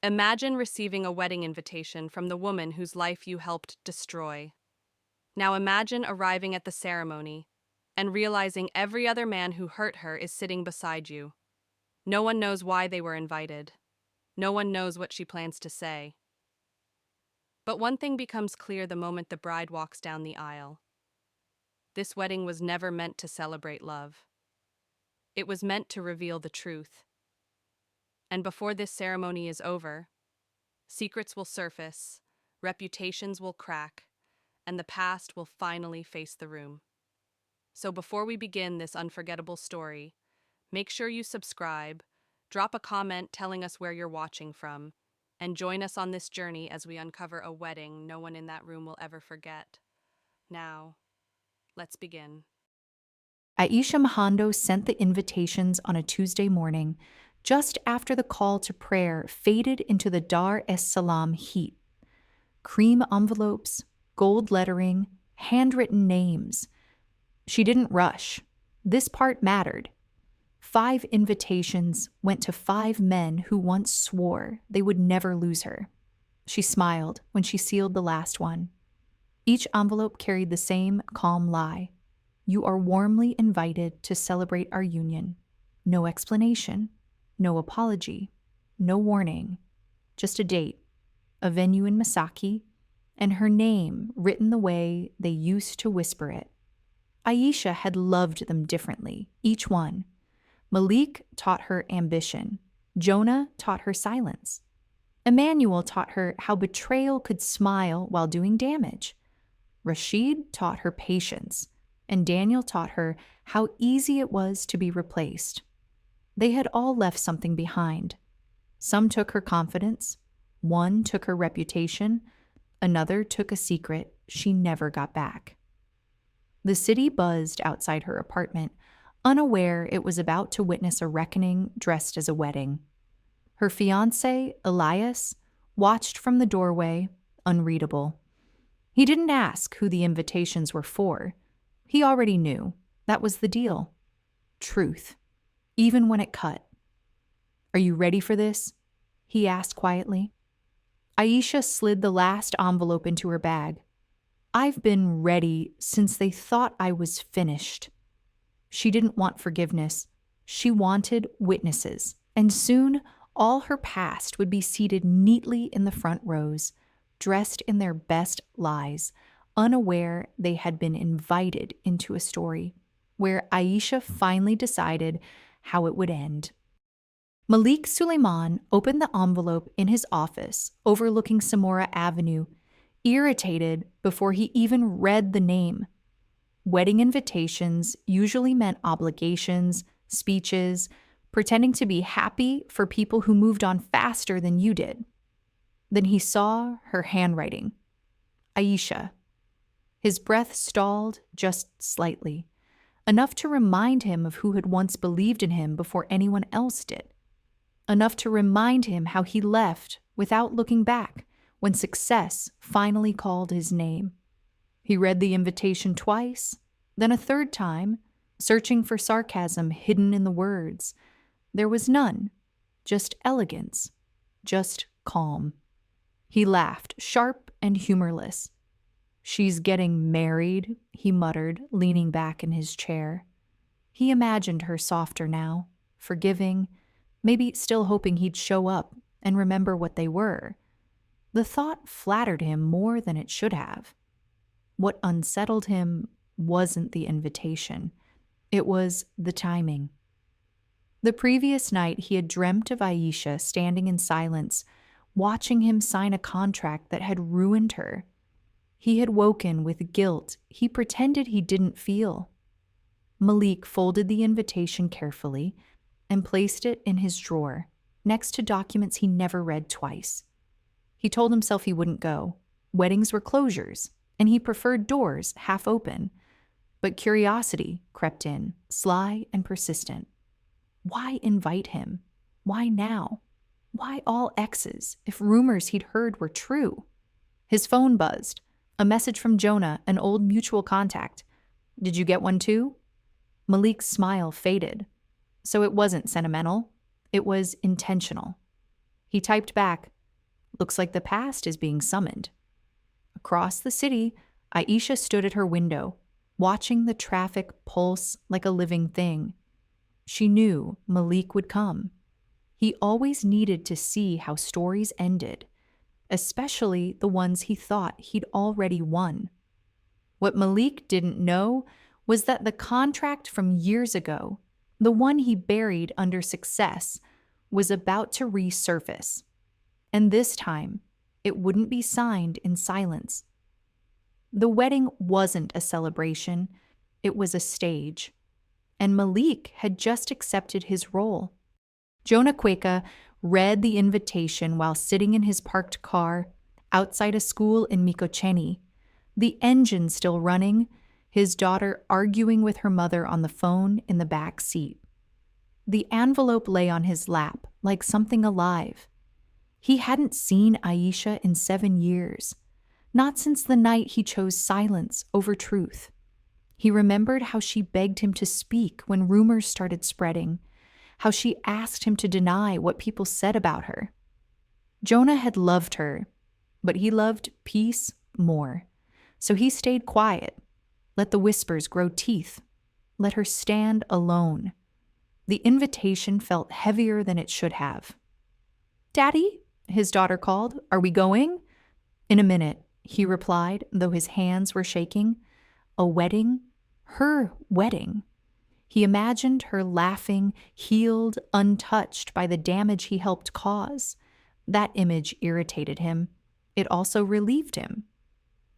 Imagine receiving a wedding invitation from the woman whose life you helped destroy. Now imagine arriving at the ceremony and realizing every other man who hurt her is sitting beside you. No one knows why they were invited. No one knows what she plans to say. But one thing becomes clear the moment the bride walks down the aisle. This wedding was never meant to celebrate love. It was meant to reveal the truth. And before this ceremony is over, secrets will surface, reputations will crack, and the past will finally face the room. So before we begin this unforgettable story, make sure you subscribe, drop a comment telling us where you're watching from, and join us on this journey as we uncover a wedding no one in that room will ever forget. Now, let's begin. Aisha Mahando sent the invitations on a Tuesday morning, just after the call to prayer faded into the Dar es Salaam heat. Cream envelopes, gold lettering, handwritten names. She didn't rush. This part mattered. 5 invitations went to 5 men who once swore they would never lose her. She smiled when she sealed the last one. Each envelope carried the same calm lie. You are warmly invited to celebrate our union. No explanation, no apology, no warning, just a date, a venue in Masaki, and her name written the way they used to whisper it. Aisha had loved them differently, each one. Malik taught her ambition. Jonah taught her silence. Emmanuel taught her how betrayal could smile while doing damage. Rashid taught her patience, and Daniel taught her how easy it was to be replaced. They had all left something behind. Some took her confidence, one took her reputation, another took a secret she never got back. The city buzzed outside her apartment, unaware it was about to witness a reckoning dressed as a wedding. Her fiancé, Elias, watched from the doorway, unreadable. He didn't ask who the invitations were for. He already knew. That was the deal. Truth, even when it cut. "Are you ready for this?" he asked quietly. Aisha slid the last envelope into her bag. "I've been ready since they thought I was finished." She didn't want forgiveness. She wanted witnesses. And soon, all her past would be seated neatly in the front rows, dressed in their best lies, unaware they had been invited into a story where Aisha finally decided how it would end. Malik Suleiman opened the envelope in his office overlooking Samora Avenue, irritated before he even read the name. Wedding invitations usually meant obligations, speeches, pretending to be happy for people who moved on faster than you did. Then he saw her handwriting. Aisha. His breath stalled just slightly, enough to remind him of who had once believed in him before anyone else did. Enough to remind him how he left without looking back when success finally called his name. He read the invitation twice, then a third time, searching for sarcasm hidden in the words. There was none, just elegance, just calm. He laughed, sharp and humorless. "She's getting married," he muttered, leaning back in his chair. He imagined her softer now, forgiving, maybe still hoping he'd show up and remember what they were. The thought flattered him more than it should have. What unsettled him wasn't the invitation. It was the timing. The previous night, he had dreamt of Aisha standing in silence, watching him sign a contract that had ruined her. He had woken with guilt he pretended he didn't feel. Malik folded the invitation carefully and placed it in his drawer, next to documents he never read twice. He told himself he wouldn't go. Weddings were closures, and he preferred doors half open. But curiosity crept in, sly and persistent. Why invite him? Why now? Why all Exes if rumors he'd heard were true? His phone buzzed. A message from Jonah, an old mutual contact. "Did you get one too?" Malik's smile faded. So it wasn't sentimental. It was intentional. He typed back, "Looks like the past is being summoned." Across the city, Aisha stood at her window, watching the traffic pulse like a living thing. She knew Malik would come. He always needed to see how stories ended, especially the ones he thought he'd already won. What Malik didn't know was that the contract from years ago, the one he buried under success, was about to resurface. And this time, it wouldn't be signed in silence. The wedding wasn't a celebration, it was a stage. And Malik had just accepted his role. Jonah Kweka read the invitation while sitting in his parked car outside a school in Mikocheni, the engine still running, his daughter arguing with her mother on the phone in the back seat. The envelope lay on his lap like something alive. He hadn't seen Aisha in 7 years, not since the night he chose silence over truth. He remembered how she begged him to speak when rumors started spreading, how she asked him to deny what people said about her. Jonah had loved her, but he loved peace more. So he stayed quiet, let the whispers grow teeth, let her stand alone. The invitation felt heavier than it should have. "Daddy?" his daughter called. "Are we going?" "In a minute," he replied, though his hands were shaking. A wedding? Her wedding. He imagined her laughing, healed, untouched by the damage he helped cause. That image irritated him. It also relieved him.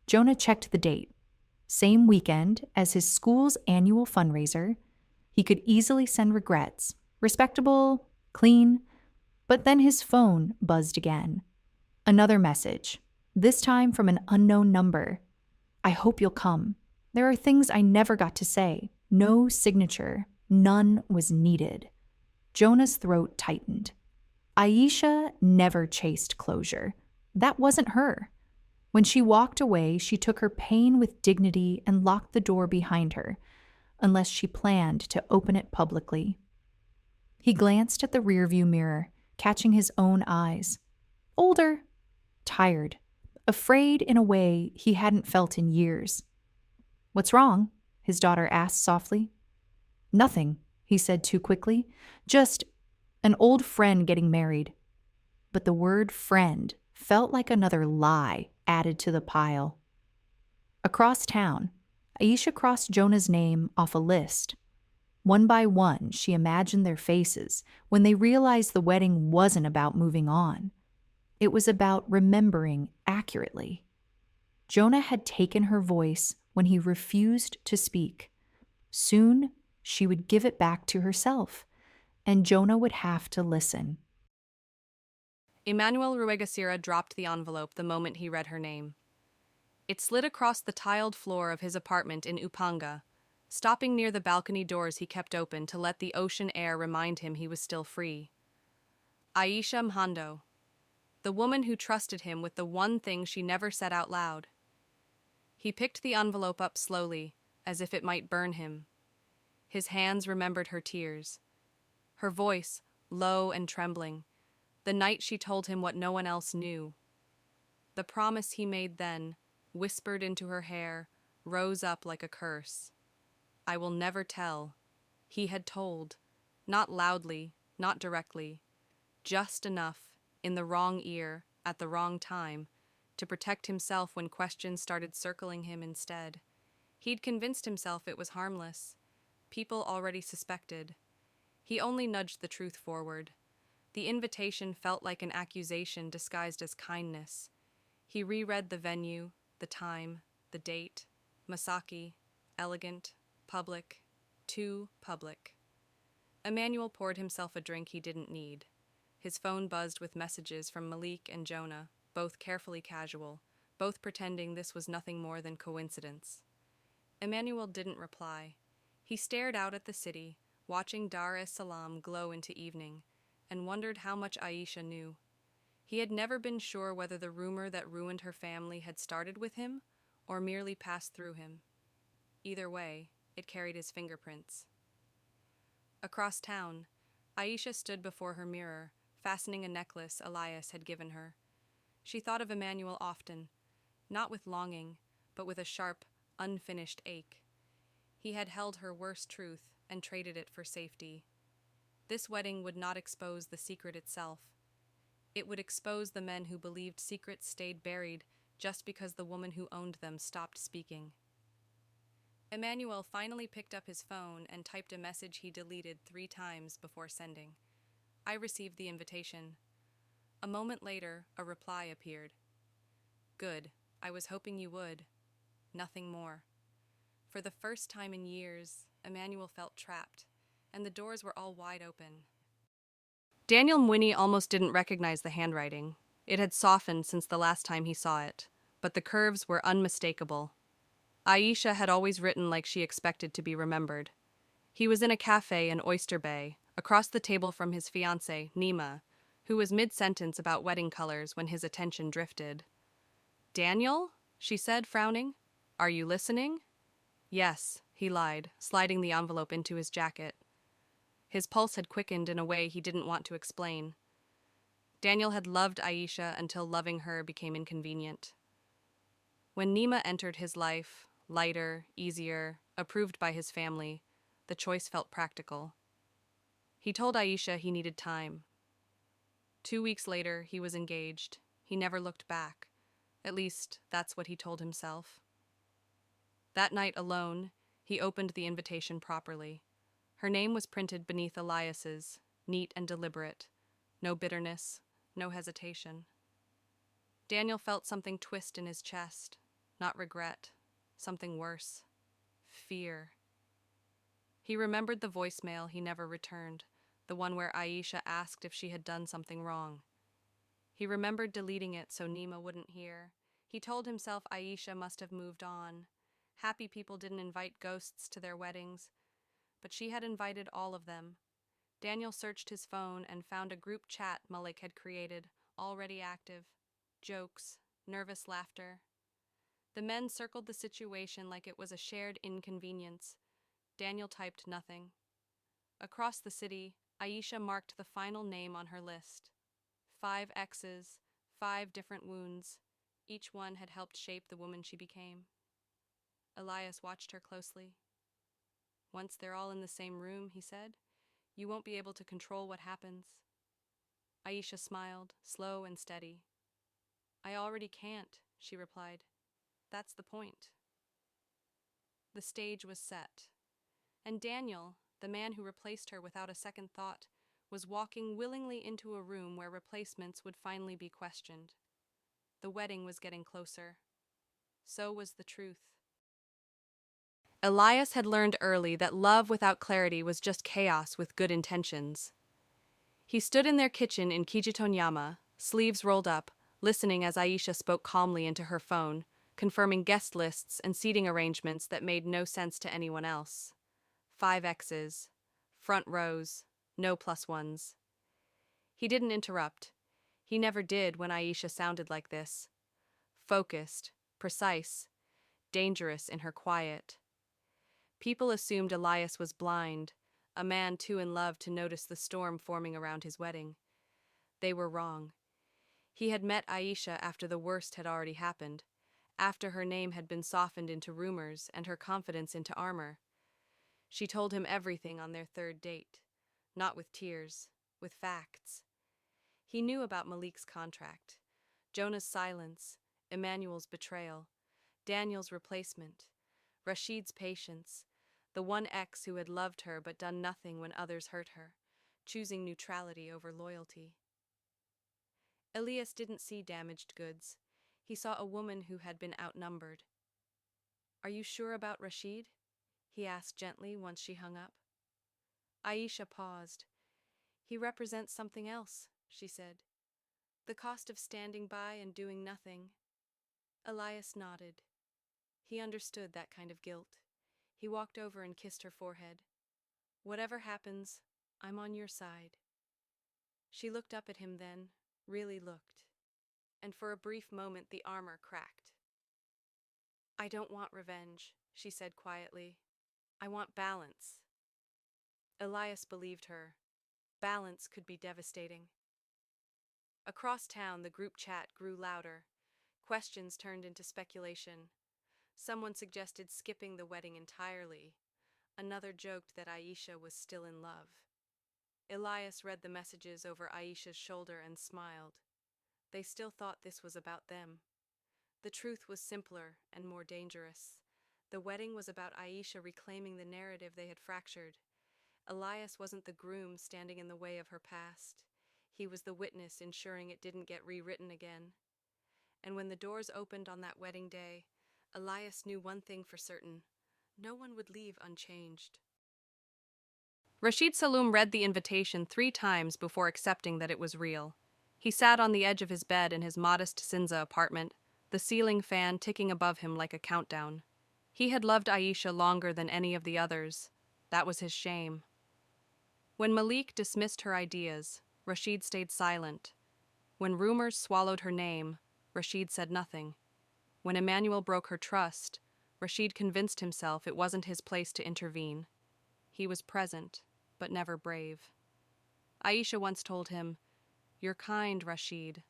Jonah checked the date. Same weekend as his school's annual fundraiser. He could easily send regrets. Respectable, clean. But then his phone buzzed again. Another message, this time from an unknown number. "I hope you'll come. There are things I never got to say. No signature. None was needed." Jonah's throat tightened. Aisha never chased closure. That wasn't her. When she walked away, she took her pain with dignity and locked the door behind her, unless she planned to open it publicly. He glanced at the rearview mirror, catching his own eyes. Older, tired, afraid in a way he hadn't felt in years. "What's wrong?" his daughter asked softly. "Nothing," he said too quickly. "Just an old friend getting married." But the word friend felt like another lie added to the pile. Across town, Aisha crossed Jonah's name off a list. One by one, she imagined their faces when they realized the wedding wasn't about moving on. It was about remembering accurately. Jonah had taken her voice when he refused to speak. Soon, she would give it back to herself, and Jonah would have to listen. Emmanuel Ruegasira dropped the envelope the moment he read her name. It slid across the tiled floor of his apartment in Upanga, stopping near the balcony doors he kept open to let the ocean air remind him he was still free. Aisha Mhando, the woman who trusted him with the one thing she never said out loud. He picked the envelope up slowly, as if it might burn him. His hands remembered her tears. Her voice, low and trembling, the night she told him what no one else knew. The promise he made then, whispered into her hair, rose up like a curse. "I will never tell." He had told, not loudly, not directly, just enough, in the wrong ear, at the wrong time, to protect himself when questions started circling him instead. He'd convinced himself it was harmless. People already suspected. He only nudged the truth forward. The invitation felt like an accusation disguised as kindness. He reread the venue, the time, the date. Masaki, elegant, public, too public. Emmanuel poured himself a drink he didn't need. His phone buzzed with messages from Malik and Jonah, both carefully casual, both pretending this was nothing more than coincidence. Emmanuel didn't reply. He stared out at the city, watching Dar es Salaam glow into evening, and wondered how much Aisha knew. He had never been sure whether the rumor that ruined her family had started with him or merely passed through him. Either way, it carried his fingerprints. Across town, Aisha stood before her mirror, fastening a necklace Elias had given her. She thought of Emmanuel often, not with longing, but with a sharp, unfinished ache. He had held her worst truth and traded it for safety. This wedding would not expose the secret itself. It would expose the men who believed secrets stayed buried just because the woman who owned them stopped speaking. Emmanuel finally picked up his phone and typed a message he deleted 3 times before sending. I received the invitation. A moment later, a reply appeared. Good, I was hoping you would. Nothing more. For the first time in years, Emmanuel felt trapped, and the doors were all wide open. Daniel Mwini almost didn't recognize the handwriting. It had softened since the last time he saw it, but the curves were unmistakable. Aisha had always written like she expected to be remembered. He was in a cafe in Oyster Bay, across the table from his fiancée, Nima, who was mid-sentence about wedding colors when his attention drifted. "Daniel?" she said, frowning. "Are you listening?" "Yes," he lied, sliding the envelope into his jacket. His pulse had quickened in a way he didn't want to explain. Daniel had loved Aisha until loving her became inconvenient. When Nima entered his life, lighter, easier, approved by his family, the choice felt practical. He told Aisha he needed time. 2 weeks later, he was engaged. He never looked back. At least, that's what he told himself. That night alone, he opened the invitation properly. Her name was printed beneath Elias's, neat and deliberate. No bitterness, no hesitation. Daniel felt something twist in his chest. Not regret, something worse. Fear. He remembered the voicemail he never returned, the one where Aisha asked if she had done something wrong. He remembered deleting it so Nima wouldn't hear. He told himself Aisha must have moved on. Happy people didn't invite ghosts to their weddings, but she had invited all of them. Daniel searched his phone and found a group chat Malik had created, already active. Jokes, nervous laughter. The men circled the situation like it was a shared inconvenience. Daniel typed nothing. Across the city, Aisha marked the final name on her list. 5 Exes, 5 different wounds. Each one had helped shape the woman she became. Elias watched her closely. "Once they're all in the same room," he said, "you won't be able to control what happens." Aisha smiled, slow and steady. "I already can't," she replied. "That's the point." The stage was set, and Daniel, the man who replaced her without a second thought, was walking willingly into a room where replacements would finally be questioned. The wedding was getting closer. So was the truth. Elias had learned early that love without clarity was just chaos with good intentions. He stood in their kitchen in Kijitonyama, sleeves rolled up, listening as Aisha spoke calmly into her phone, confirming guest lists and seating arrangements that made no sense to anyone else. 5 X's, front rows, no +1s. He didn't interrupt. He never did when Aisha sounded like this. Focused, precise, dangerous in her quiet. People assumed Elias was blind, a man too in love to notice the storm forming around his wedding. They were wrong. He had met Aisha after the worst had already happened, after her name had been softened into rumors and her confidence into armor. She told him everything on their 3rd date, not with tears, with facts. He knew about Malik's contract, Jonah's silence, Emmanuel's betrayal, Daniel's replacement, Rashid's patience, the one ex who had loved her but done nothing when others hurt her, choosing neutrality over loyalty. Elias didn't see damaged goods. He saw a woman who had been outnumbered. "Are you sure about Rashid?" he asked gently once she hung up. Aisha paused. "He represents something else," she said. "The cost of standing by and doing nothing." Elias nodded. He understood that kind of guilt. He walked over and kissed her forehead. "Whatever happens, I'm on your side." She looked up at him then, really looked, and for a brief moment the armor cracked. "I don't want revenge," she said quietly. "I want balance." Elias believed her. Balance could be devastating. Across town, the group chat grew louder. Questions turned into speculation. Someone suggested skipping the wedding entirely. Another joked that Aisha was still in love. Elias read the messages over Aisha's shoulder and smiled. They still thought this was about them. The truth was simpler and more dangerous. The wedding was about Aisha reclaiming the narrative they had fractured. Elias wasn't the groom standing in the way of her past. He was the witness ensuring it didn't get rewritten again. And when the doors opened on that wedding day, Elias knew one thing for certain: no one would leave unchanged. Rashid Saloom read the invitation 3 times before accepting that it was real. He sat on the edge of his bed in his modest Sinza apartment, the ceiling fan ticking above him like a countdown. He had loved Aisha longer than any of the others. That was his shame. When Malik dismissed her ideas, Rashid stayed silent. When rumors swallowed her name, Rashid said nothing. When Emmanuel broke her trust, Rashid convinced himself it wasn't his place to intervene. He was present, but never brave. Aisha once told him, "You're kind, Rashid,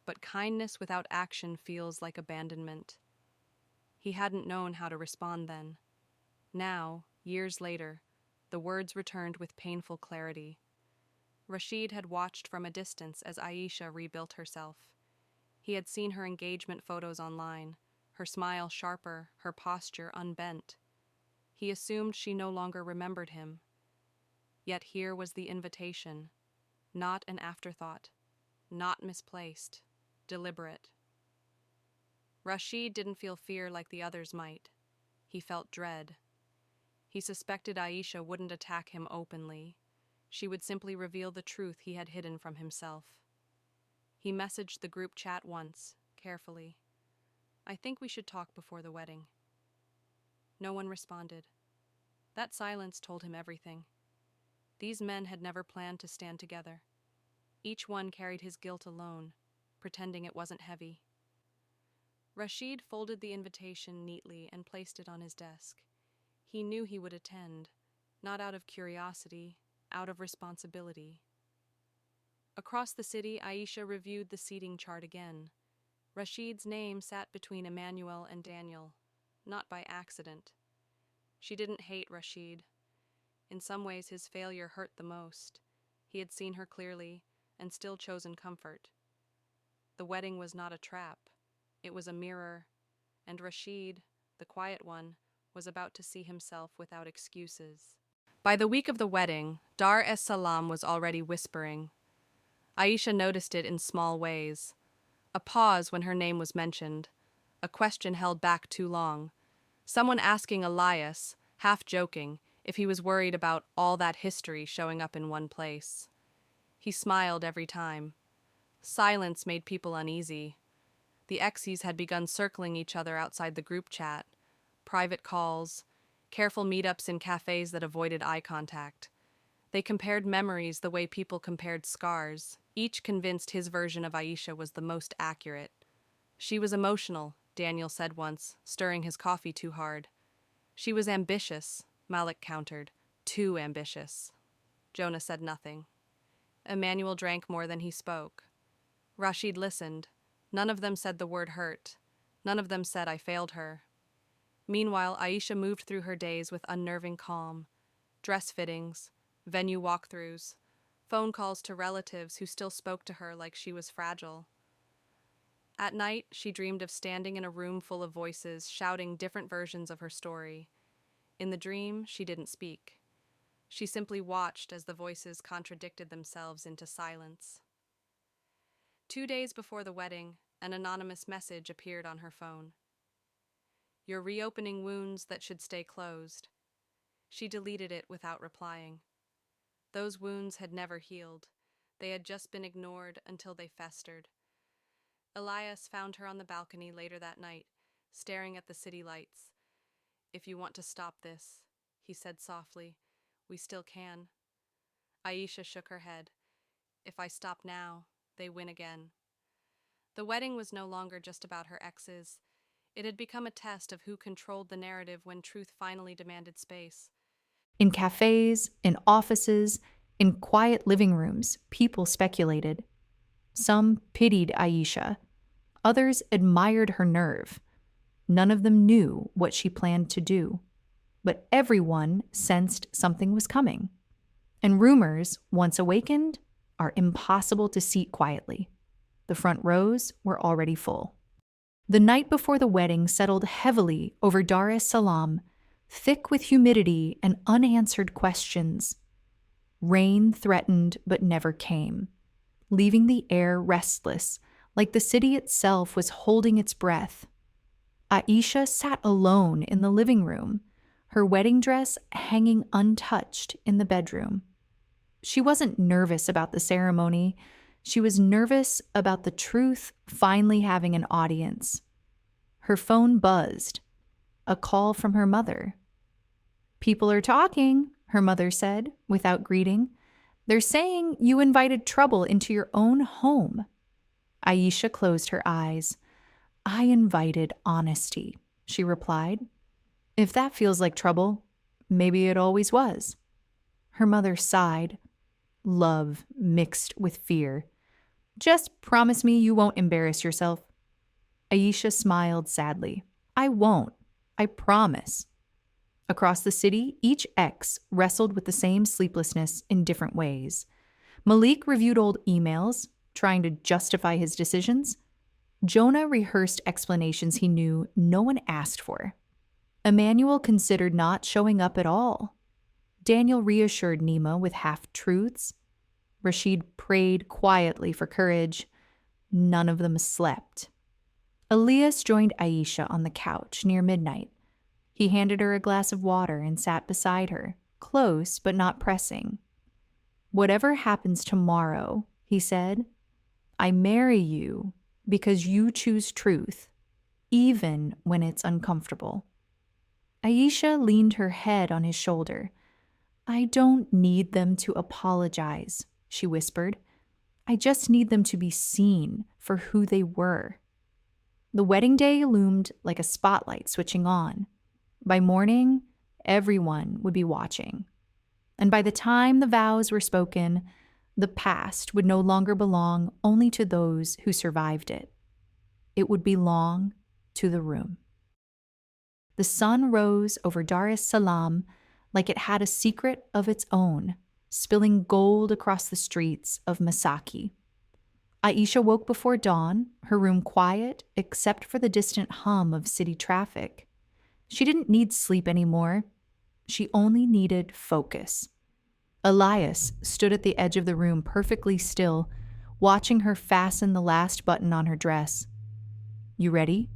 but kindness without action feels like abandonment." He hadn't known how to respond then. Now, years later, the words returned with painful clarity. Rashid had watched from a distance as Aisha rebuilt herself. He had seen her engagement photos online, her smile sharper, her posture unbent. He assumed she no longer remembered him. Yet here was the invitation, not an afterthought, not misplaced, deliberate. Rashid didn't feel fear like the others might. He felt dread. He suspected Aisha wouldn't attack him openly. She would simply reveal the truth he had hidden from himself. He messaged the group chat once, carefully. "I think we should talk before the wedding." No one responded. That silence told him everything. These men had never planned to stand together. Each one carried his guilt alone, pretending it wasn't heavy. Rashid folded the invitation neatly and placed it on his desk. He knew he would attend, not out of curiosity, out of responsibility. Across the city, Aisha reviewed the seating chart again. Rashid's name sat between Emmanuel and Daniel, not by accident. She didn't hate Rashid. In some ways, his failure hurt the most. He had seen her clearly and still chosen comfort. The wedding was not a trap. It was a mirror, and Rashid, the quiet one, was about to see himself without excuses. By the week of the wedding, Dar es Salaam was already whispering. Aisha noticed it in small ways. A pause when her name was mentioned. A question held back too long. Someone asking Elias, half joking, if he was worried about all that history showing up in one place. He smiled every time. Silence made people uneasy. The Exes had begun circling each other outside the group chat. Private calls, careful meetups in cafes that avoided eye contact. They compared memories the way people compared scars, each convinced his version of Aisha was the most accurate. "She was emotional," Daniel said once, stirring his coffee too hard. "She was ambitious," Malik countered. "Too ambitious." Jonah said nothing. Emmanuel drank more than he spoke. Rashid listened. None of them said the word hurt. None of them said, "I failed her." Meanwhile, Aisha moved through her days with unnerving calm. Dress fittings, venue walkthroughs, phone calls to relatives who still spoke to her like she was fragile. At night, she dreamed of standing in a room full of voices, shouting different versions of her story. In the dream, she didn't speak. She simply watched as the voices contradicted themselves into silence. 2 days before the wedding, an anonymous message appeared on her phone. "You're reopening wounds that should stay closed." She deleted it without replying. Those wounds had never healed. They had just been ignored until they festered. Elias found her on the balcony later that night, staring at the city lights. "If you want to stop this," he said softly, "we still can." Aisha shook her head. "If I stop now, they win again." The wedding was no longer just about her exes. It had become a test of who controlled the narrative when truth finally demanded space. In cafes, in offices, in quiet living rooms, people speculated. Some pitied Aisha. Others admired her nerve. None of them knew what she planned to do. But everyone sensed something was coming. And rumors, once awakened, are impossible to seat quietly. The front rows were already full. The night before the wedding settled heavily over Dar es Salaam, thick with humidity and unanswered questions. Rain threatened but never came, leaving the air restless, like the city itself was holding its breath. Aisha sat alone in the living room, her wedding dress hanging untouched in the bedroom. She wasn't nervous about the ceremony. She was nervous about the truth finally having an audience. Her phone buzzed. A call from her mother. "People are talking," her mother said, without greeting. "They're saying you invited trouble into your own home." Aisha closed her eyes. "I invited honesty," she replied. "If that feels like trouble, maybe it always was." Her mother sighed, love mixed with fear. "Just promise me you won't embarrass yourself." Aisha smiled sadly. "I won't. I promise." Across the city, each ex wrestled with the same sleeplessness in different ways. Malik reviewed old emails, trying to justify his decisions. Jonah rehearsed explanations he knew no one asked for. Emmanuel considered not showing up at all. Daniel reassured Nima with half-truths. Rashid prayed quietly for courage. None of them slept. Elias joined Aisha on the couch near midnight. He handed her a glass of water and sat beside her, close but not pressing. "Whatever happens tomorrow," he said, "I marry you because you choose truth, even when it's uncomfortable." Aisha leaned her head on his shoulder. "I don't need them to apologize," she whispered. "I just need them to be seen for who they were." The wedding day loomed like a spotlight switching on. By morning, everyone would be watching. And by the time the vows were spoken, the past would no longer belong only to those who survived it. It would belong to the room. The sun rose over Dar es Salaam like it had a secret of its own, spilling gold across the streets of Masaki. Aisha woke before dawn, her room quiet except for the distant hum of city traffic. She didn't need sleep anymore. She only needed focus. Elias stood at the edge of the room perfectly still, watching her fasten the last button on her dress. "You ready?"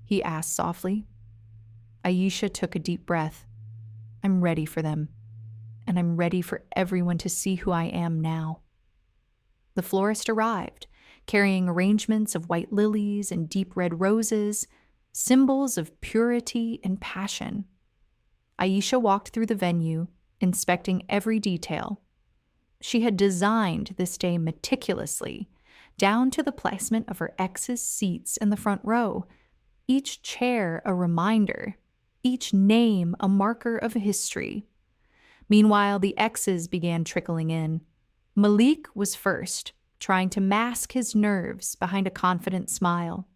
he asked softly. Aisha took a deep breath. "I'm ready for them, and I'm ready for everyone to see who I am now." The florist arrived, carrying arrangements of white lilies and deep red roses, symbols of purity and passion. Aisha walked through the venue, inspecting every detail. She had designed this day meticulously, down to the placement of her ex's seats in the front row, each chair a reminder, each name a marker of history. Meanwhile, the exes began trickling in. Malik was first, trying to mask his nerves behind a confident smile.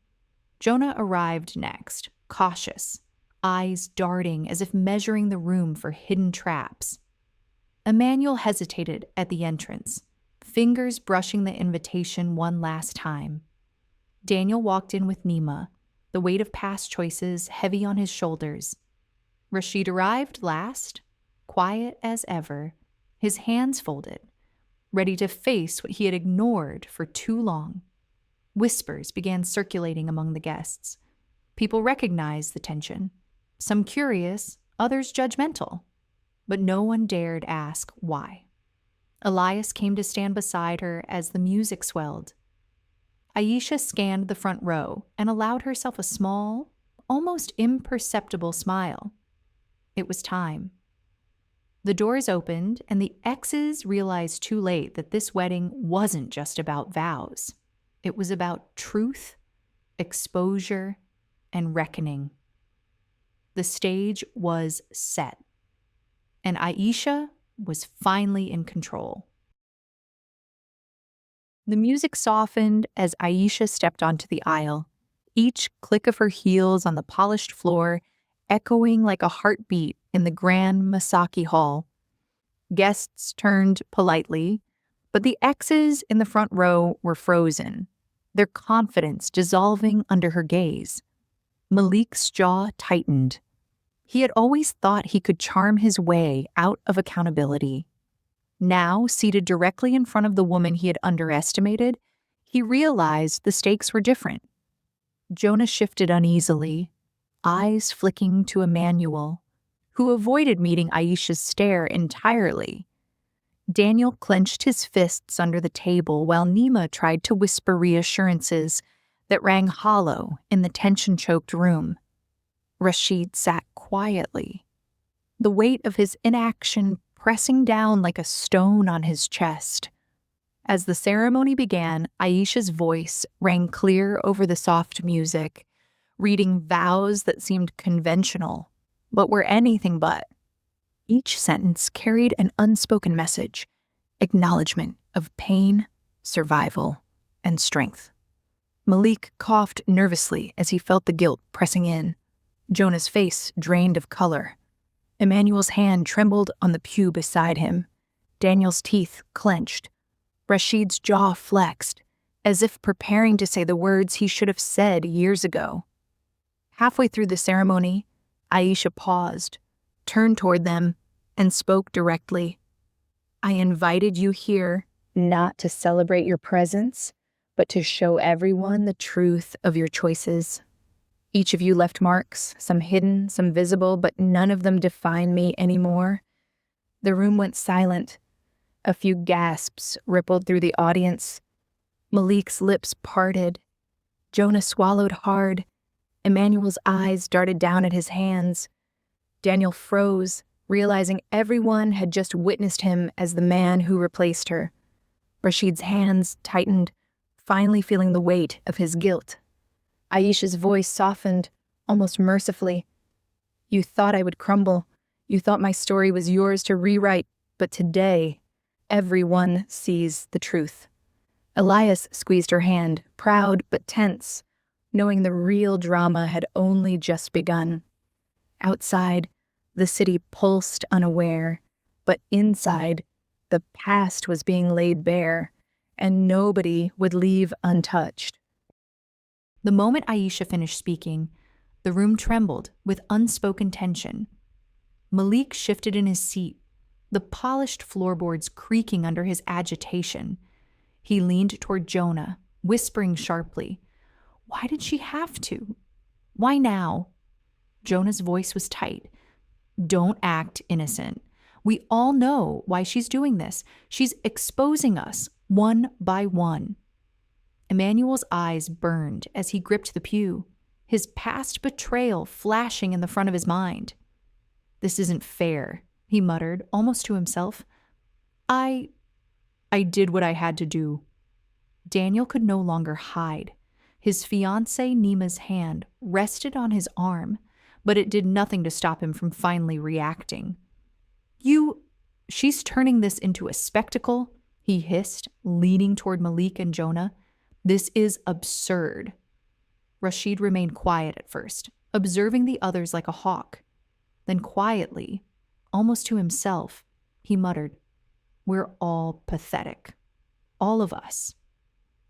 Jonah arrived next, cautious, eyes darting as if measuring the room for hidden traps. Emmanuel hesitated at the entrance, fingers brushing the invitation one last time. Daniel walked in with Nima, the weight of past choices heavy on his shoulders. Rashid arrived last, quiet as ever, his hands folded, ready to face what he had ignored for too long. Whispers began circulating among the guests. People recognized the tension, some curious, others judgmental, but no one dared ask why. Elias came to stand beside her as the music swelled. Aisha scanned the front row and allowed herself a small, almost imperceptible smile. It was time. The doors opened, and the exes realized too late that this wedding wasn't just about vows. It was about truth, exposure, and reckoning. The stage was set, and Aisha was finally in control. The music softened as Aisha stepped onto the aisle, each click of her heels on the polished floor echoing like a heartbeat in the grand Masaki Hall. Guests turned politely, but the Exes in the front row were frozen, their confidence dissolving under her gaze. Malik's jaw tightened. He had always thought he could charm his way out of accountability. Now, seated directly in front of the woman he had underestimated, he realized the stakes were different. Jonah shifted uneasily, eyes flicking to Emmanuel, who avoided meeting Aisha's stare entirely. Daniel clenched his fists under the table while Nima tried to whisper reassurances that rang hollow in the tension-choked room. Rashid sat quietly, the weight of his inaction pressing down like a stone on his chest. As the ceremony began, Aisha's voice rang clear over the soft music, reading vows that seemed conventional, but were anything but. Each sentence carried an unspoken message, acknowledgement of pain, survival, and strength. Malik coughed nervously as he felt the guilt pressing in. Jonah's face drained of color. Emmanuel's hand trembled on the pew beside him. Daniel's teeth clenched. Rashid's jaw flexed, as if preparing to say the words he should have said years ago. Halfway through the ceremony, Aisha paused, turned toward them, and spoke directly. I invited you here not to celebrate your presence, but to show everyone the truth of your choices. Each of you left marks, some hidden, some visible, but none of them define me anymore. The room went silent. A few gasps rippled through the audience. Malik's lips parted. Jonah swallowed hard. Emmanuel's eyes darted down at his hands. Daniel froze, realizing everyone had just witnessed him as the man who replaced her. Rashid's hands tightened, finally feeling the weight of his guilt. Aisha's voice softened, almost mercifully. You thought I would crumble. You thought my story was yours to rewrite, but today, everyone sees the truth. Elias squeezed her hand, proud but tense, knowing the real drama had only just begun. Outside, the city pulsed unaware, but inside, the past was being laid bare, and nobody would leave untouched. The moment Aisha finished speaking, the room trembled with unspoken tension. Malik shifted in his seat, the polished floorboards creaking under his agitation. He leaned toward Jonah, whispering sharply, Why did she have to? Why now? Jonah's voice was tight. Don't act innocent. We all know why she's doing this. She's exposing us, one by one. Emmanuel's eyes burned as he gripped the pew, his past betrayal flashing in the front of his mind. This isn't fair, he muttered, almost to himself. I did what I had to do. Daniel could no longer hide. His fiancée Nima's hand rested on his arm, but it did nothing to stop him from finally reacting. She's turning this into a spectacle, he hissed, leaning toward Malik and Jonah. This is absurd. Rashid remained quiet at first, observing the others like a hawk. Then quietly, almost to himself, he muttered, We're all pathetic. All of us.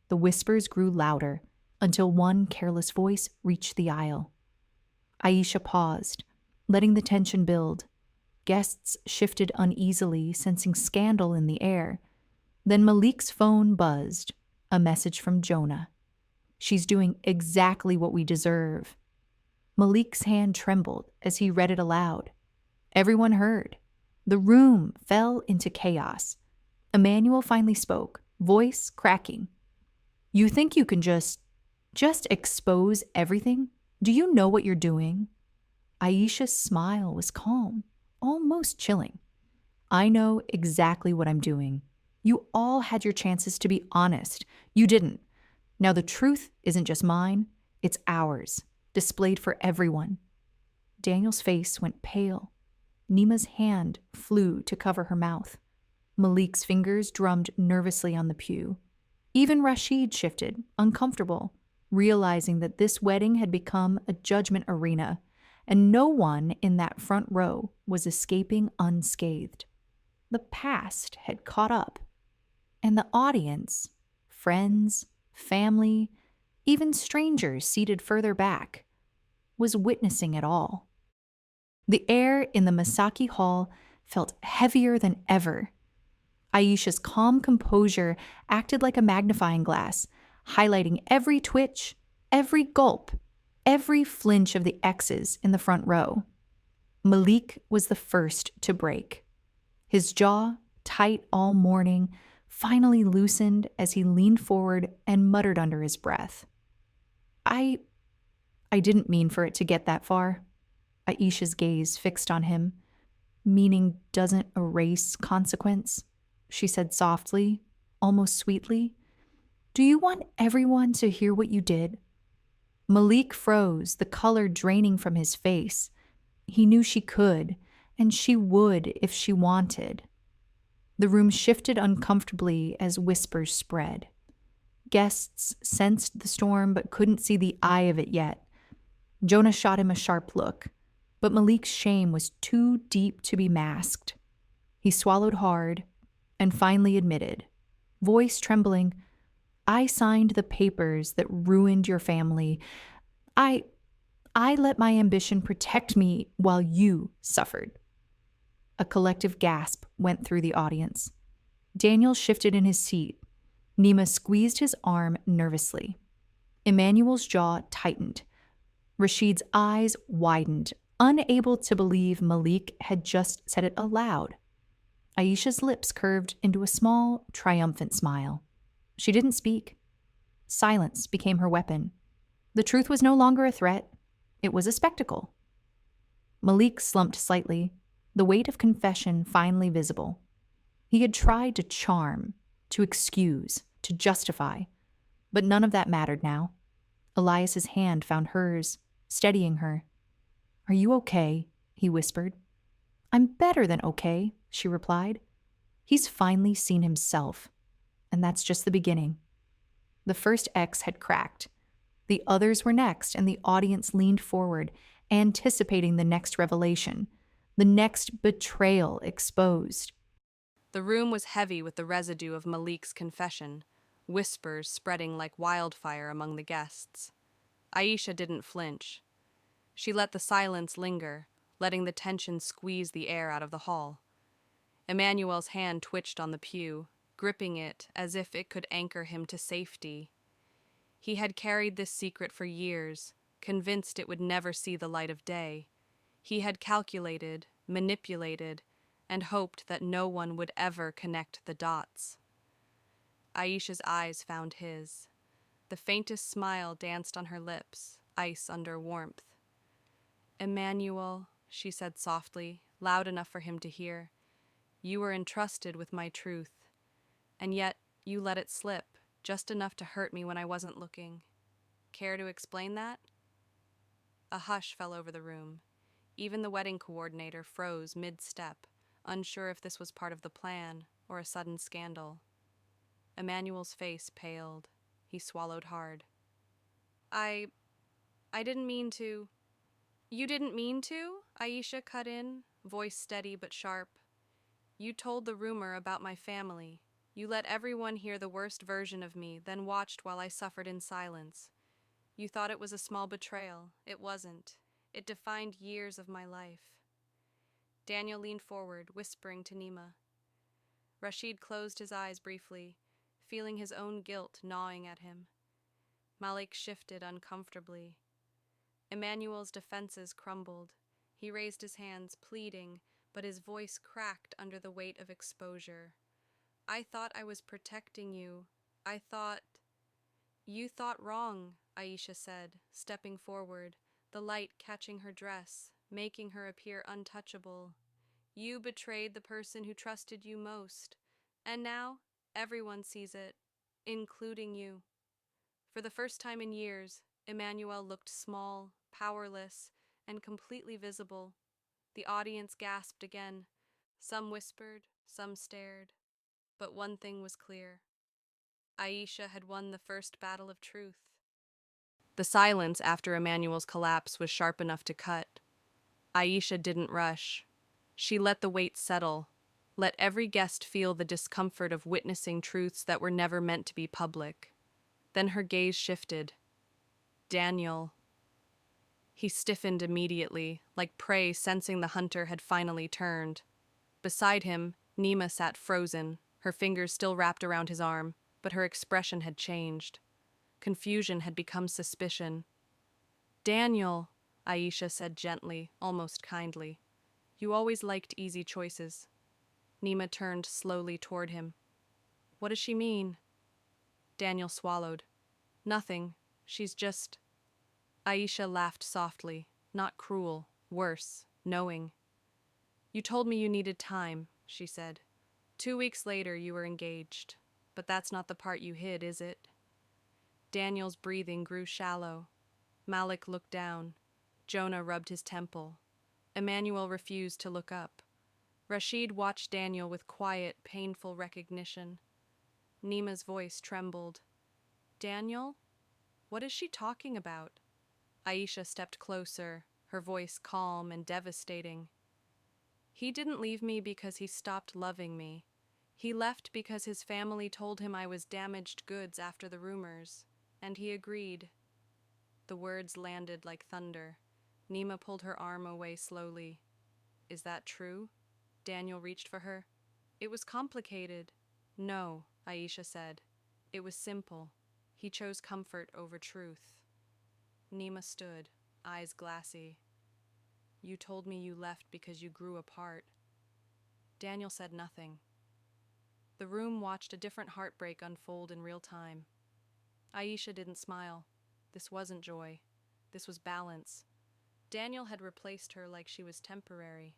The whispers grew louder until one careless voice reached the aisle. Aisha paused, letting the tension build. Guests shifted uneasily, sensing scandal in the air. Then Malik's phone buzzed, a message from Jonah. She's doing exactly what we deserve. Malik's hand trembled as he read it aloud. Everyone heard. The room fell into chaos. Emmanuel finally spoke, voice cracking. You think you can just expose everything? Do you know what you're doing? Aisha's smile was calm, almost chilling. I know exactly what I'm doing. You all had your chances to be honest. You didn't. Now the truth isn't just mine, it's ours, displayed for everyone. Daniel's face went pale. Nima's hand flew to cover her mouth. Malik's fingers drummed nervously on the pew. Even Rashid shifted, uncomfortable, realizing that this wedding had become a judgment arena, and no one in that front row was escaping unscathed. The past had caught up, and the audience, friends, family, even strangers seated further back, was witnessing it all. The air in the Masaki Hall felt heavier than ever. Aisha's calm composure acted like a magnifying glass, highlighting every twitch, every gulp, every flinch of the Exes in the front row. Malik was the first to break. His jaw, tight all morning, finally loosened as he leaned forward and muttered under his breath. I didn't mean for it to get that far. Aisha's gaze fixed on him. Meaning doesn't erase consequence, she said softly, almost sweetly. Do you want everyone to hear what you did? Malik froze, the color draining from his face. He knew she could, and she would if she wanted. The room shifted uncomfortably as whispers spread. Guests sensed the storm but couldn't see the eye of it yet. Jonah shot him a sharp look, but Malik's shame was too deep to be masked. He swallowed hard and finally admitted, voice trembling, I signed the papers that ruined your family. I let my ambition protect me while you suffered. A collective gasp went through the audience. Daniel shifted in his seat. Nima squeezed his arm nervously. Emmanuel's jaw tightened. Rashid's eyes widened, unable to believe Malik had just said it aloud. Aisha's lips curved into a small, triumphant smile. She didn't speak. Silence became her weapon. The truth was no longer a threat. It was a spectacle. Malik slumped slightly, the weight of confession finally visible. He had tried to charm, to excuse, to justify, but none of that mattered now. Elias's hand found hers, steadying her. Are you okay? He whispered. I'm better than okay, she replied. He's finally seen himself, and that's just the beginning. The first X had cracked. The others were next, and the audience leaned forward, anticipating the next revelation, the next betrayal exposed. The room was heavy with the residue of Malik's confession, whispers spreading like wildfire among the guests. Aisha didn't flinch. She let the silence linger, letting the tension squeeze the air out of the hall. Emmanuel's hand twitched on the pew, gripping it as if it could anchor him to safety. He had carried this secret for years, convinced it would never see the light of day. He had calculated, manipulated, and hoped that no one would ever connect the dots. Aisha's eyes found his. The faintest smile danced on her lips, ice under warmth. Emmanuel, she said softly, loud enough for him to hear, you were entrusted with my truth, and yet you let it slip, just enough to hurt me when I wasn't looking. Care to explain that? A hush fell over the room. Even the wedding coordinator froze mid-step, unsure if this was part of the plan or a sudden scandal. Emmanuel's face paled. He swallowed hard. I didn't mean to. You didn't mean to? Aisha cut in, voice steady but sharp. You told the rumor about my family. You let everyone hear the worst version of me, then watched while I suffered in silence. You thought it was a small betrayal. It wasn't. It defined years of my life. Daniel leaned forward, whispering to Nima. Rashid closed his eyes briefly, feeling his own guilt gnawing at him. Malik shifted uncomfortably. Emmanuel's defenses crumbled. He raised his hands, pleading, but his voice cracked under the weight of exposure. I thought I was protecting you. I thought... You thought wrong, Aisha said, stepping forward, the light catching her dress, making her appear untouchable. You betrayed the person who trusted you most, and now everyone sees it, including you. For the first time in years, Emmanuel looked small, powerless, and completely visible. The audience gasped again. Some whispered, some stared. But one thing was clear. Aisha had won the first battle of truth. The silence after Emmanuel's collapse was sharp enough to cut. Aisha didn't rush. She let the weight settle, let every guest feel the discomfort of witnessing truths that were never meant to be public. Then her gaze shifted. Daniel. He stiffened immediately, like prey sensing the hunter had finally turned. Beside him, Nima sat frozen, her fingers still wrapped around his arm, but her expression had changed. Confusion had become suspicion. Daniel, Aisha said gently, almost kindly. You always liked easy choices. Nima turned slowly toward him. What does she mean? Daniel swallowed. Nothing. She's just... Aisha laughed softly, not cruel, worse, knowing. You told me you needed time, she said. 2 weeks later you were engaged. But that's not the part you hid, is it? Daniel's breathing grew shallow. Malik looked down. Jonah rubbed his temple. Emmanuel refused to look up. Rashid watched Daniel with quiet, painful recognition. Nima's voice trembled. Daniel? What is she talking about? Aisha stepped closer, her voice calm and devastating. He didn't leave me because he stopped loving me. He left because his family told him I was damaged goods after the rumors, and he agreed. The words landed like thunder. Nima pulled her arm away slowly. Is that true? Daniel reached for her. It was complicated. No, Aisha said. It was simple. He chose comfort over truth. Nima stood, eyes glassy. You told me you left because you grew apart. Daniel said nothing. The room watched a different heartbreak unfold in real time. Aisha didn't smile. This wasn't joy. This was balance. Daniel had replaced her like she was temporary.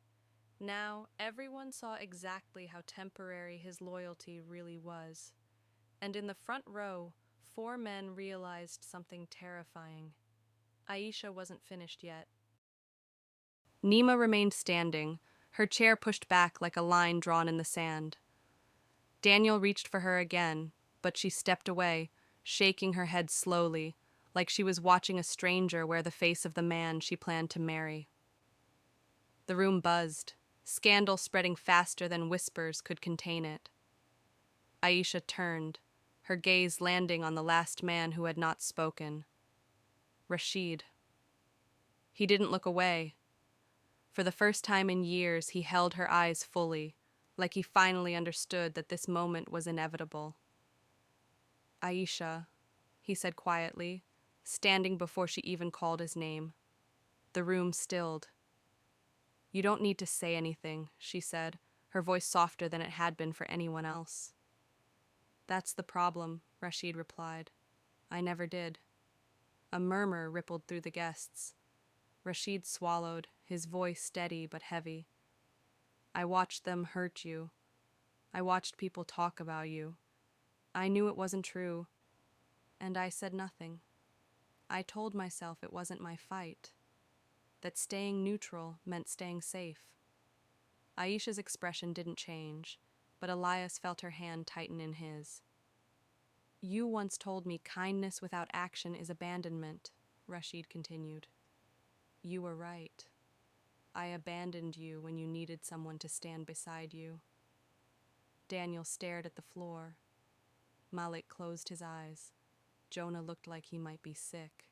Now, everyone saw exactly how temporary his loyalty really was. And in the front row, 4 men realized something terrifying. Aisha wasn't finished yet. Nima remained standing, her chair pushed back like a line drawn in the sand. Daniel reached for her again, but she stepped away, shaking her head slowly, like she was watching a stranger wear the face of the man she planned to marry. The room buzzed, scandal spreading faster than whispers could contain it. Aisha turned, her gaze landing on the last man who had not spoken. Rashid. He didn't look away. For the first time in years, he held her eyes fully, like he finally understood that this moment was inevitable. Aisha, he said quietly, standing before she even called his name. The room stilled. You don't need to say anything, she said, her voice softer than it had been for anyone else. That's the problem, Rashid replied. I never did. A murmur rippled through the guests. Rashid swallowed, his voice steady but heavy. I watched them hurt you. I watched people talk about you. I knew it wasn't true, and I said nothing. I told myself it wasn't my fight, that staying neutral meant staying safe. Aisha's expression didn't change, but Elias felt her hand tighten in his. You once told me kindness without action is abandonment, Rashid continued. You were right. I abandoned you when you needed someone to stand beside you. Daniel stared at the floor. Malik closed his eyes. Jonah looked like he might be sick.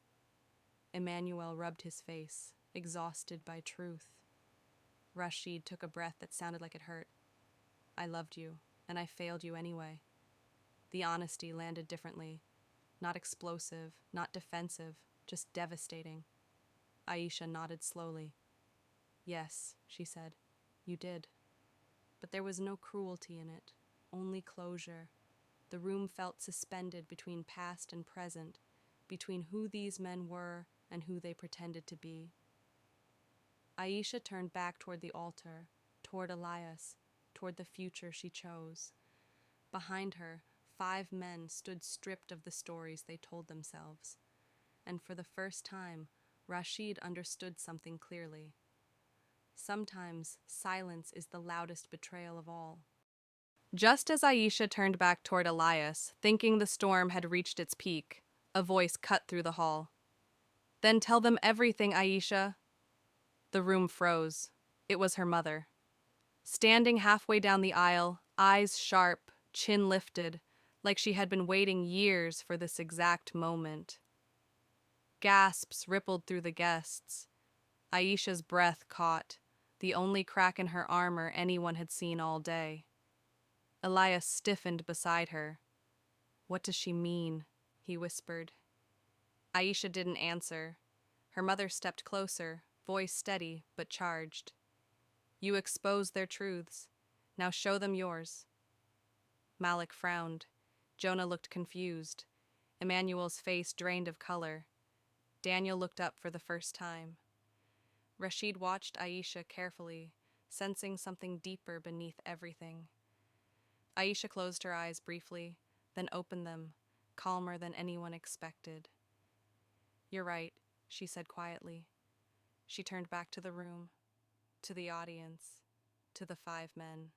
Emmanuel rubbed his face, exhausted by truth. Rashid took a breath that sounded like it hurt. I loved you, and I failed you anyway. The honesty landed differently. Not explosive, not defensive, just devastating. Aisha nodded slowly. Yes, she said, you did. But there was no cruelty in it, only closure. The room felt suspended between past and present, between who these men were and who they pretended to be. Aisha turned back toward the altar, toward Elias, toward the future she chose. Behind her, 5 men stood stripped of the stories they told themselves. And for the first time, Rashid understood something clearly. Sometimes silence is the loudest betrayal of all. Just as Aisha turned back toward Elias, thinking the storm had reached its peak, a voice cut through the hall. Then tell them everything, Aisha. The room froze. It was her mother. Standing halfway down the aisle, eyes sharp, chin lifted, like she had been waiting years for this exact moment. Gasps rippled through the guests. Aisha's breath caught, the only crack in her armor anyone had seen all day. Elias stiffened beside her. "What does she mean?" he whispered. Aisha didn't answer. Her mother stepped closer, voice steady but charged. "You exposed their truths. Now show them yours." Malik frowned. Jonah looked confused. Emmanuel's face drained of color. Daniel looked up for the first time. Rashid watched Aisha carefully, sensing something deeper beneath everything. Aisha closed her eyes briefly, then opened them, calmer than anyone expected. "You're right," she said quietly. She turned back to the room, to the audience, to the 5 men.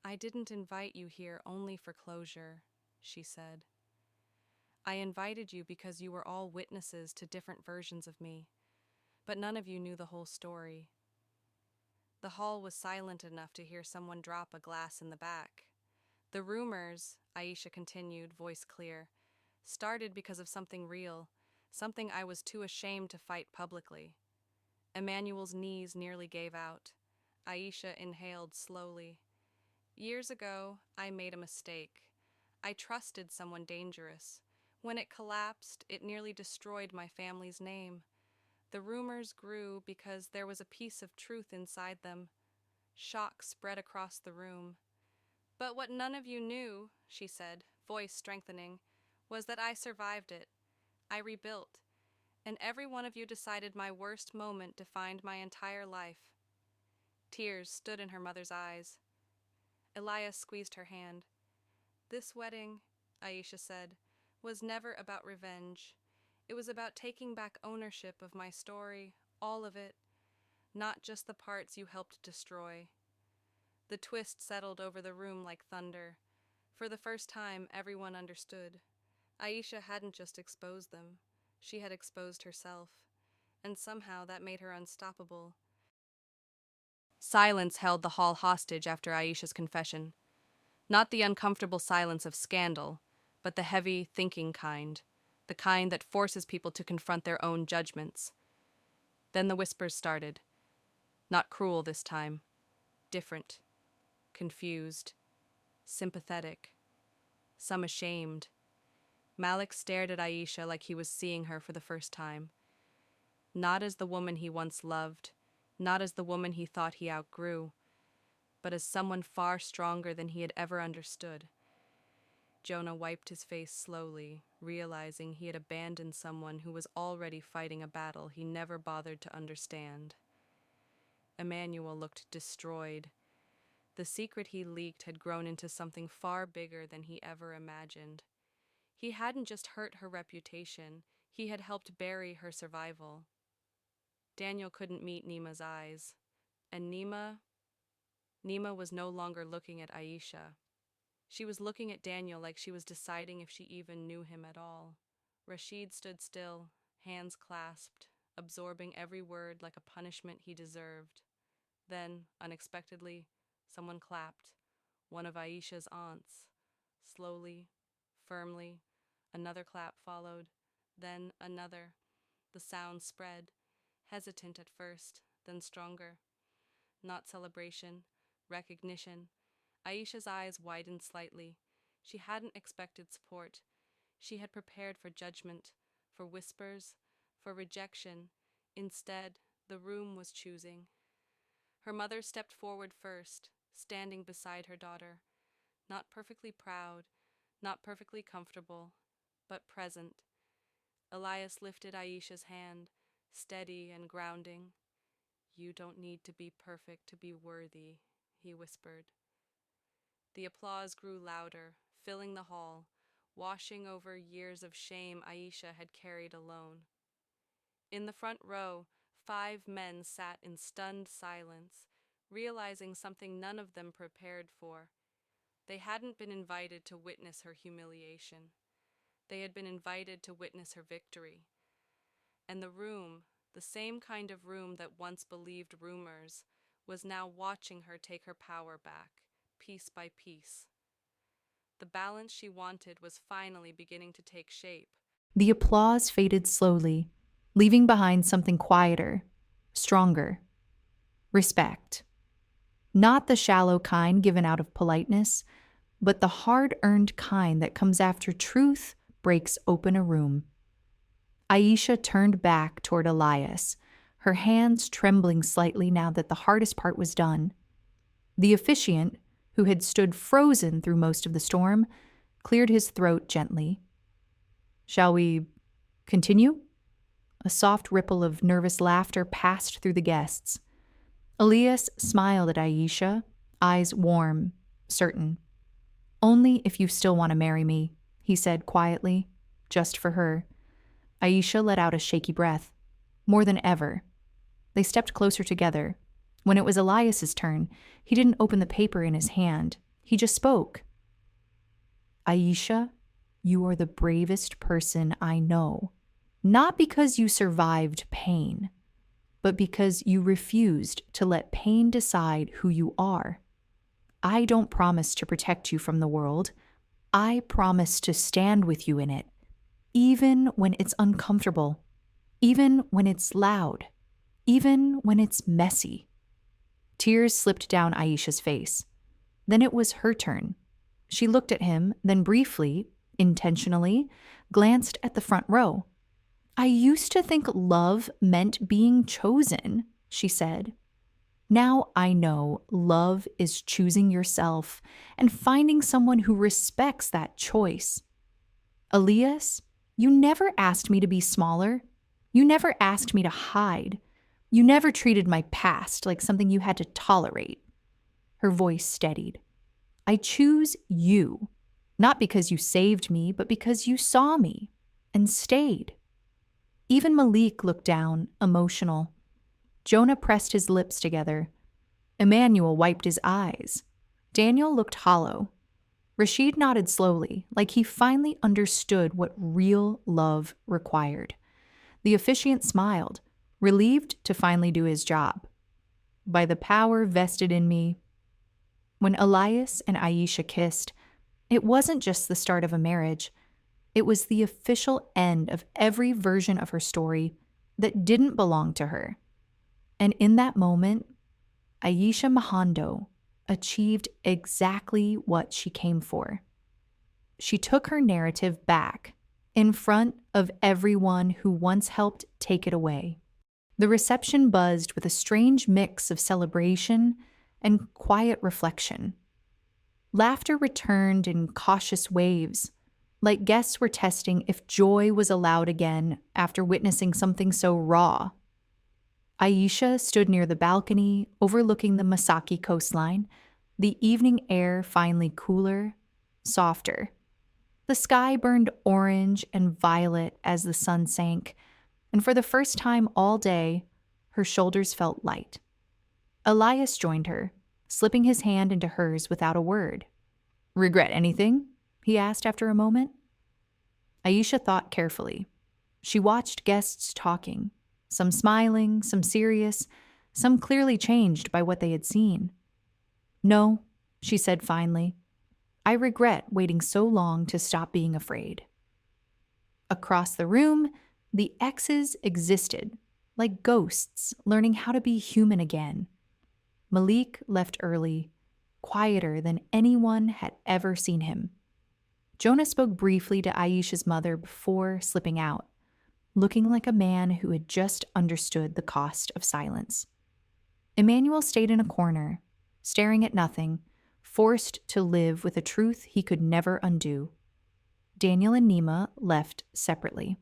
"I didn't invite you here only for closure," she said. "I invited you because you were all witnesses to different versions of me, but none of you knew the whole story." The hall was silent enough to hear someone drop a glass in the back. "The rumors," Aisha continued, voice clear, "started because of something real, something I was too ashamed to fight publicly." Emmanuel's knees nearly gave out. Aisha inhaled slowly. "Years ago, I made a mistake. I trusted someone dangerous. When it collapsed, it nearly destroyed my family's name. The rumors grew because there was a piece of truth inside them. Shock spread across the room. But what none of you knew," she said, voice strengthening, "was that I survived it. I rebuilt. And every one of you decided my worst moment defined my entire life." Tears stood in her mother's eyes. Elias squeezed her hand. "This wedding," Aisha said, "was never about revenge. It was about taking back ownership of my story, all of it, not just the parts you helped destroy." The twist settled over the room like thunder. For the first time, everyone understood. Aisha hadn't just exposed them. She had exposed herself. And somehow that made her unstoppable. Silence held the hall hostage after Aisha's confession. Not the uncomfortable silence of scandal, but the heavy, thinking kind. The kind that forces people to confront their own judgments. Then the whispers started. Not cruel this time. Different. Confused. Sympathetic. Some ashamed. Malik stared at Aisha like he was seeing her for the first time. Not as the woman he once loved, not as the woman he thought he outgrew, but as someone far stronger than he had ever understood. Jonah wiped his face slowly, realizing he had abandoned someone who was already fighting a battle he never bothered to understand. Emmanuel looked destroyed. The secret he leaked had grown into something far bigger than he ever imagined. He hadn't just hurt her reputation, he had helped bury her survival. Daniel couldn't meet Nima's eyes, and Nima was no longer looking at Aisha. She was looking at Daniel like she was deciding if she even knew him at all. Rashid stood still, hands clasped, absorbing every word like a punishment he deserved. Then, unexpectedly, someone clapped, one of Aisha's aunts. Slowly, firmly, another clap followed, then another. The sound spread, hesitant at first, then stronger. Not celebration, recognition. Aisha's eyes widened slightly. She hadn't expected support. She had prepared for judgment, for whispers, for rejection. Instead, the room was choosing. Her mother stepped forward first, standing beside her daughter. Not perfectly proud, not perfectly comfortable, but present. Elias lifted Aisha's hand, steady and grounding. "You don't need to be perfect to be worthy," he whispered. The applause grew louder, filling the hall, washing over years of shame Aisha had carried alone. In the front row, 5 men sat in stunned silence, realizing something none of them prepared for. They hadn't been invited to witness her humiliation. They had been invited to witness her victory. And the room, the same kind of room that once believed rumors, was now watching her take her power back, piece by piece. The balance she wanted was finally beginning to take shape. The applause faded slowly, leaving behind something quieter, stronger. Respect. Not the shallow kind given out of politeness, but the hard-earned kind that comes after truth breaks open a room. Aisha turned back toward Elias, her hands trembling slightly now that the hardest part was done. The officiant, who had stood frozen through most of the storm, cleared his throat gently. "Shall we continue?" A soft ripple of nervous laughter passed through the guests. Elias smiled at Aisha, eyes warm, certain. "Only if you still want to marry me," he said quietly, just for her. Aisha let out a shaky breath. More than ever. They stepped closer together. When it was Elias's turn, he didn't open the paper in his hand. He just spoke. "Aisha, you are the bravest person I know. Not because you survived pain, but because you refused to let pain decide who you are. I don't promise to protect you from the world. I promise to stand with you in it, even when it's uncomfortable, even when it's loud, even when it's messy." Tears slipped down Aisha's face. Then it was her turn. She looked at him, then briefly, intentionally, glanced at the front row. "I used to think love meant being chosen," she said. "Now I know love is choosing yourself and finding someone who respects that choice. Elias, you never asked me to be smaller. You never asked me to hide. You never treated my past like something you had to tolerate." Her voice steadied. "I choose you, not because you saved me, but because you saw me and stayed." Even Malik looked down, emotional. Jonah pressed his lips together. Emmanuel wiped his eyes. Daniel looked hollow. Rashid nodded slowly, like he finally understood what real love required. The officiant smiled, relieved to finally do his job. "By the power vested in me." When Elias and Aisha kissed, it wasn't just the start of a marriage. It was the official end of every version of her story that didn't belong to her. And in that moment, Aisha Mahando achieved exactly what she came for. She took her narrative back in front of everyone who once helped take it away. The reception buzzed with a strange mix of celebration and quiet reflection. Laughter returned in cautious waves, like guests were testing if joy was allowed again after witnessing something so raw. Aisha stood near the balcony overlooking the Masaki coastline, the evening air finally cooler, softer. The sky burned orange and violet as the sun sank, and for the first time all day, her shoulders felt light. Elias joined her, slipping his hand into hers without a word. "Regret anything?" he asked after a moment. Aisha thought carefully. She watched guests talking, some smiling, some serious, some clearly changed by what they had seen. "No," she said finally. "I regret waiting so long to stop being afraid." Across the room, the Exes existed, like ghosts learning how to be human again. Malik left early, quieter than anyone had ever seen him. Jonah spoke briefly to Aisha's mother before slipping out, looking like a man who had just understood the cost of silence. Emmanuel stayed in a corner, staring at nothing, forced to live with a truth he could never undo. Daniel and Nima left separately.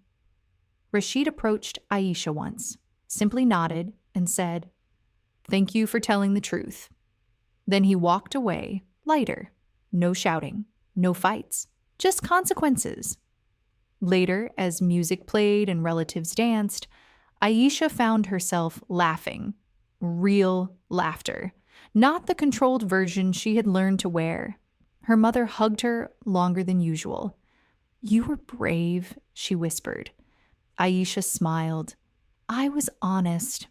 Rashid approached Aisha once, simply nodded, and said, "Thank you for telling the truth." Then he walked away, lighter. No shouting, no fights, just consequences. Later, as music played and relatives danced, Aisha found herself laughing. Real laughter. Not the controlled version she had learned to wear. Her mother hugged her longer than usual. "You were brave," she whispered. Aisha smiled. "I was honest."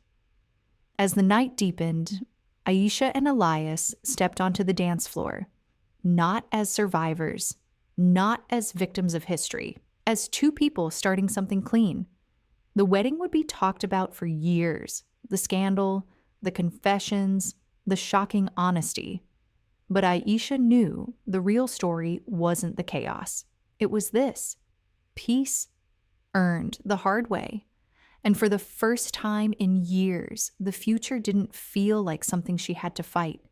As the night deepened, Aisha and Elias stepped onto the dance floor, not as survivors, not as victims of history, as two people starting something clean. The wedding would be talked about for years, the scandal, the confessions, the shocking honesty. But Aisha knew the real story wasn't the chaos. It was this: peace earned the hard way. And for the first time in years, the future didn't feel like something she had to fight.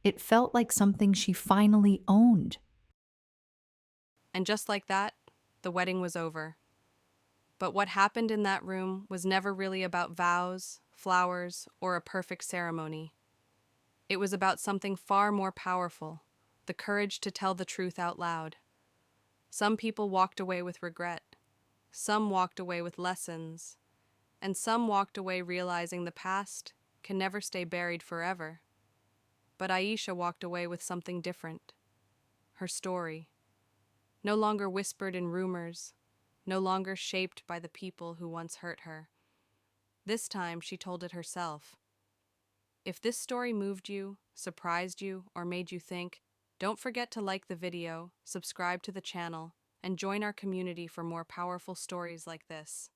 It felt like something she finally owned. And just like that, the wedding was over. But what happened in that room was never really about vows, flowers, or a perfect ceremony. It was about something far more powerful: the courage to tell the truth out loud. Some people walked away with regret. Some walked away with lessons. And some walked away realizing the past can never stay buried forever. But Aisha walked away with something different: her story. No longer whispered in rumors, no longer shaped by the people who once hurt her. This time she told it herself. If this story moved you, surprised you, or made you think, don't forget to like the video, subscribe to the channel, and join our community for more powerful stories like this.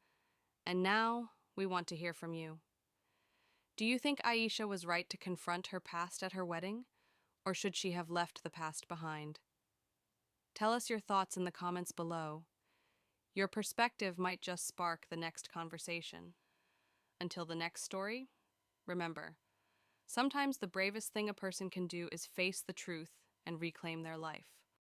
And now, we want to hear from you. Do you think Aisha was right to confront her past at her wedding, or should she have left the past behind? Tell us your thoughts in the comments below. Your perspective might just spark the next conversation. Until the next story, remember, sometimes the bravest thing a person can do is face the truth and reclaim their life.